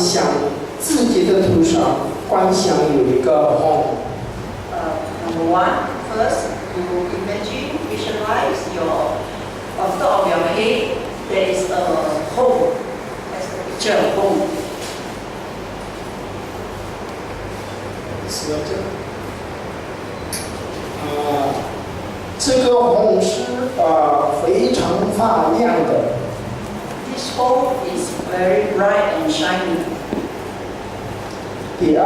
想自己的头上观想有一个红。Number one, first you imagine, visualize on top of your head there is a home. That's the picture of home. 是的。这个红是非常发亮的。This home is very bright and shiny. 第二，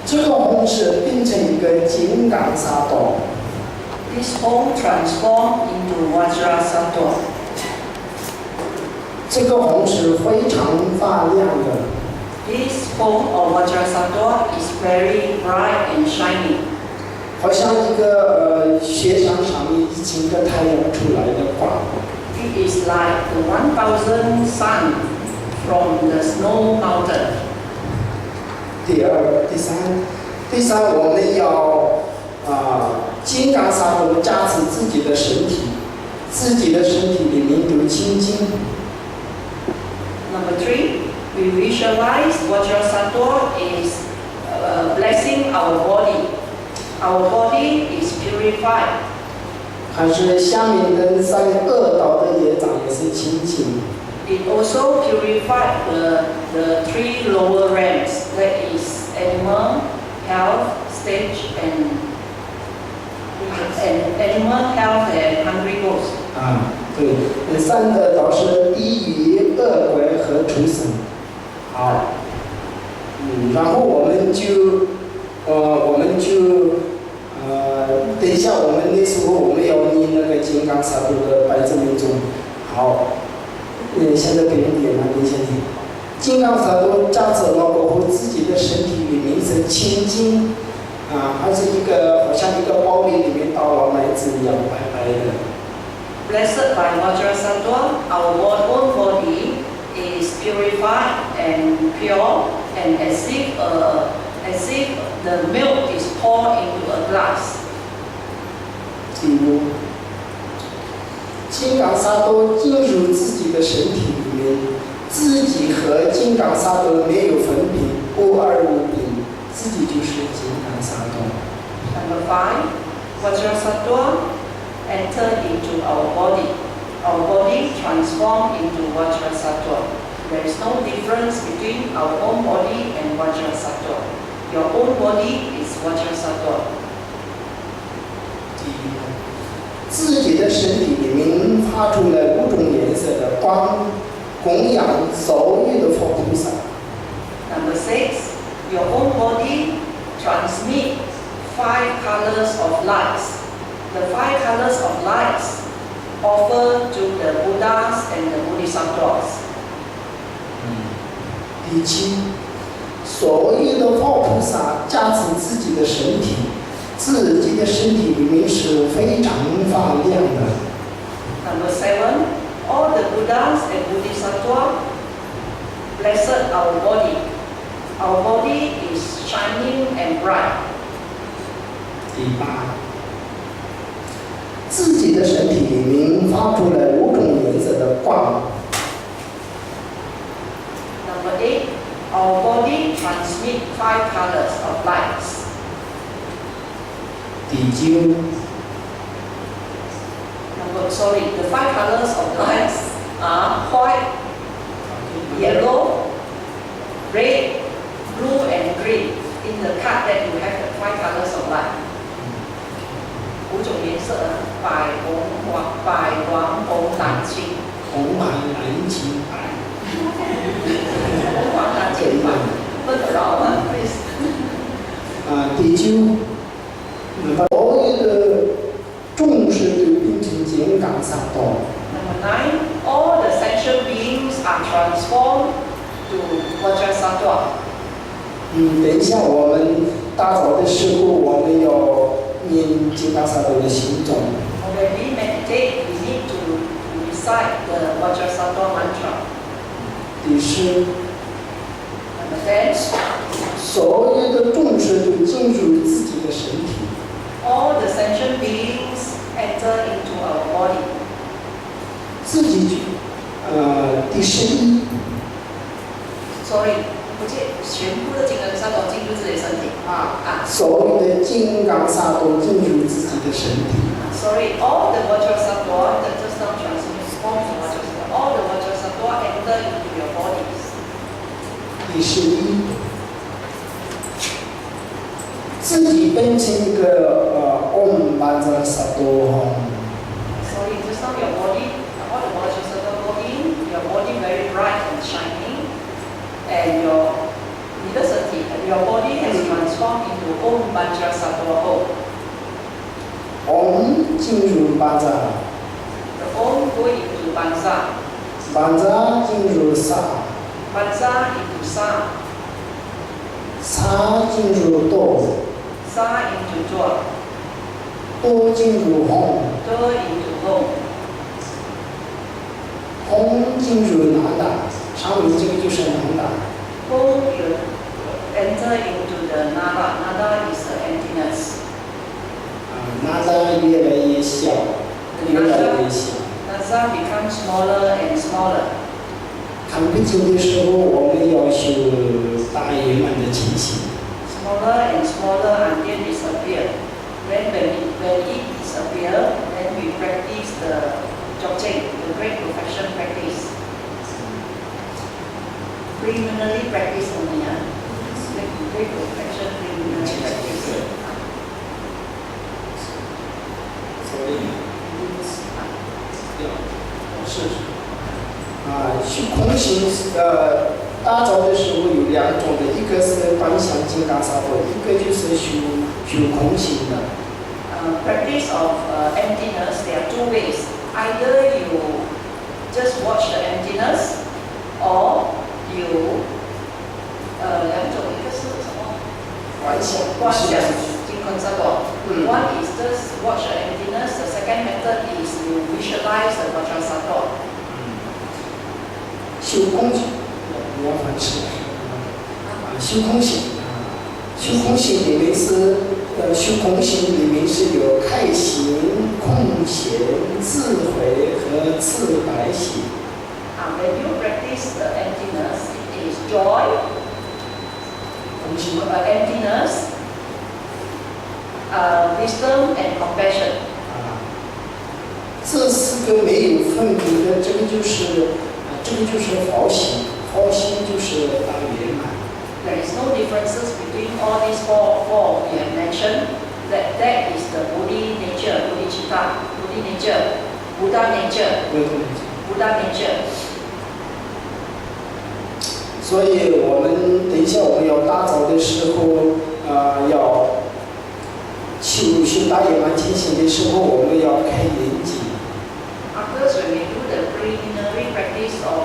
这个红是变成一个金刚萨埵。This home transformed into Vajrasattva. 这个红是非常发亮的。This home of Vajrasattva is very bright and shiny. 好像一个雪山上面1,000个太阳出来的光。It is like the 1,000 sun from the snow mountain. 第三，我们要金刚萨埵加持自己的身体，自己的身体里面有清净。Number 3, we visualize Vajrasattva is blessing our body. Our body is purified. 还是下面的3个恶道的业障也是清净。It also purified the 3 lower realms, that is animal, health, stage, and animal, health, and hungry ghost. 对，这3个道是地狱、恶鬼和畜生。好，然后我们就等一下，我们那时候我们要念那个金刚萨埵的百字明咒。好，现在不用念了，你先听。金刚萨埵加持了过后，自己的身体里面是清净，还是好像一个包里面倒了麦子一样白白的。Blessed by Vajrasattva, our own body is purified and pure, and as if the milk is poured into a glass. 第5，金刚萨埵进入自己的身体里面，自己和金刚萨埵没有分别，无二无别，自己就是金刚萨埵。Number 5, Vajrasattva enter into our body. Our body transformed into Vajrasattva. There is no difference between our own body and Vajrasattva. Your own body is Vajrasattva. 自己的身体里面发出了5种颜色的光，供养所有的佛菩萨。Number 6, your own body transmit 5 colors of lights. The 5 colors of lights offered to the Buddhas and the Bodhisattvas. 第7，所有的佛菩萨加持自己的身体，自己的身体里面是非常发亮的。Number 7, all the Buddhas and Bodhisattvas blessed our body. Our body is shining and bright. 第8，自己的身体里面发出了5种颜色的光。Number 8, our body transmit 5 colors of lights. 第9，the 5 colors of lights are white, yellow, red, blue, and green. In the card that you have the 5 colors of light. 5种颜色，白、黄、红、蓝、青。红白蓝青白。红黄蓝青白，分得了吗 ？Please。第9，所有的众生都变成金刚萨埵。Number 9, all the sentient beings are transformed to Vajrasattva. 等一下我们打扫的时候，我们要念金刚萨埵的心咒。When we meditate, we need to recite the Vajrasattva mantra. 第10， Number 10, 所有的众生都进入自己的身体。all the sentient beings enter into our body. 自己第11，所有的金刚萨埵进入自己的身体。Sorry, all the Vajrasattva that just now transforms to Vajrasattva, all the Vajrasattva enter into your bodies. 第11，自己变成一个Om Vajrasattva Hum。 Sorry, just now your body, all the Vajrasattva go in, your body very bright and shining, and your body has transformed into Om Vajrasattva Om. Om 进入Vajra。 The Om go into Vajra. Vajra 进入Sa。 Vajra into Sa. Sa 进入Do。 Sa into Jwa. Do 进入Hum。 Do into Hum. Hum 进入Nada。上面这个就是Nada。 Hum you enter into the Nada. Nada is the emptiness. Nada 越来越小，越来越小。Nada becomes smaller and smaller. 看不见的时候，我们要修大圆满的情形。 Smaller and smaller until it disappears. Then when it disappears, then we practice the Dzogchen, the great perfection practice. Preliminary practice only, great perfection preliminary practice. 所以是虚空性打造的时候有两种的，一个是观想金刚萨埵，一个就是虚空性的。Practice of emptiness, there are two ways. Either you just watch the emptiness, or you 两种，一个是什么？观想。观想金刚萨埵。One is just watch the emptiness. The second method is you visualize the Vajrasattva. 虚空性，你要反思。虚空性，虚空性里面是虚空性里面是有开心、空闲、智慧和自白性。When you practice the emptiness, it is joy, emptiness, wisdom, and compassion. 这四个没有分别的，这个就是佛性，佛性就是大圆满。There is no differences between all these four we have mentioned. That is the Buddhi nature, Bodhicitta, Buddhi nature, Buddha nature, Buddha nature. 所以我们等一下我们要打造的时候，要修大圆满前行的时候，我们要开眼睛。After when we do the preliminary practice of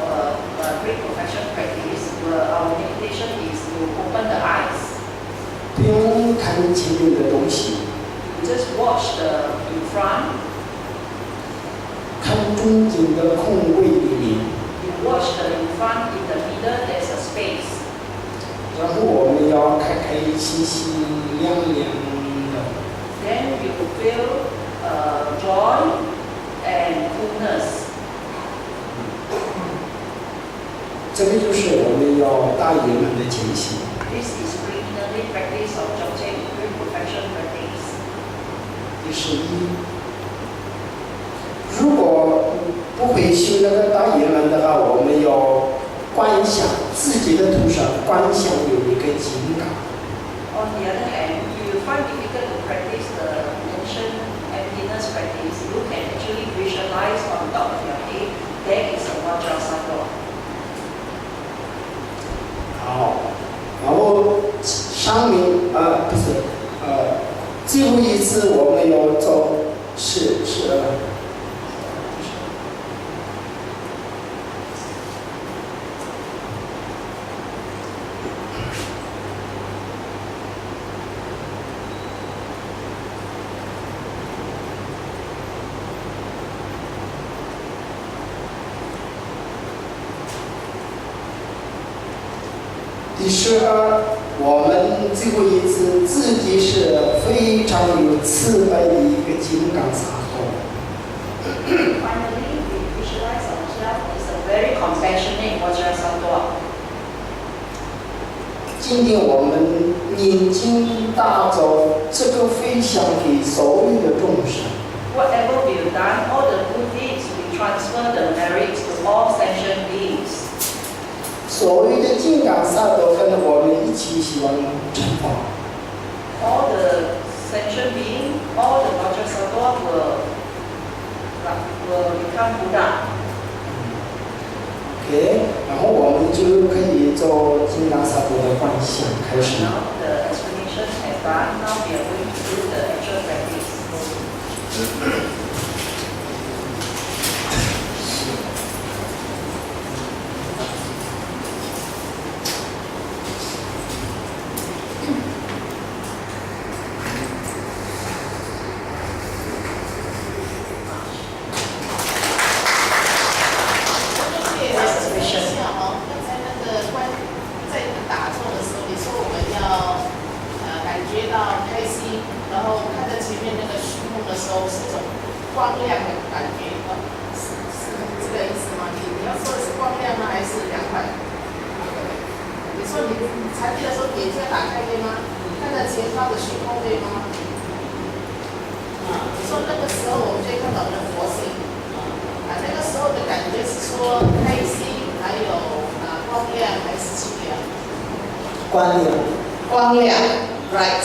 great perfection practice, our meditation is to open the eyes. 不用看前面的东西。You just watch the in front. 看中间的空位里面。You watch the in front, in the middle there's a space. 然后我们要开心亮亮的。Then you feel joy and coolness. 这个就是我们要大圆满的前行。This is preliminary practice of Dzogchen, great perfection practice. 第11，如果不会修那个大圆满的话，我们要观想自己的头上观想有一个金刚。On the other hand, if you find difficult to practice the mentioned emptiness practice, you can actually visualize on top of your head there is a Vajrasattva. 好，然后上面不是最后一次我们要做是第12，我们最后一次自己是非常有慈悲的一个金刚萨埵。Finally, we visualize ourselves as a very compassionate Vajrasattva. 今天我们念经大咒，这个分享给所有的众生。Whatever we've done, all the good deeds, we transfer the merits to all sentient beings. 所有的金刚萨埵跟我们一起希望成佛。All the sentient beings, all the Vajrasattva will become Buddha. OK， 然后我们就可以做金刚萨埵的幻想开始。Now the explanation has done. Now we are going to do the actual practice. 光亮的感觉，是这个意思吗？你要说的是光亮呢，还是凉快？你说你禅定的时候眼睛要打开对吗？看到前方的虚空对吗？你说那个时候我们就会看到我们的佛性，那个时候的感觉是说开心，还有光亮还是清凉？光亮。光亮 ，right。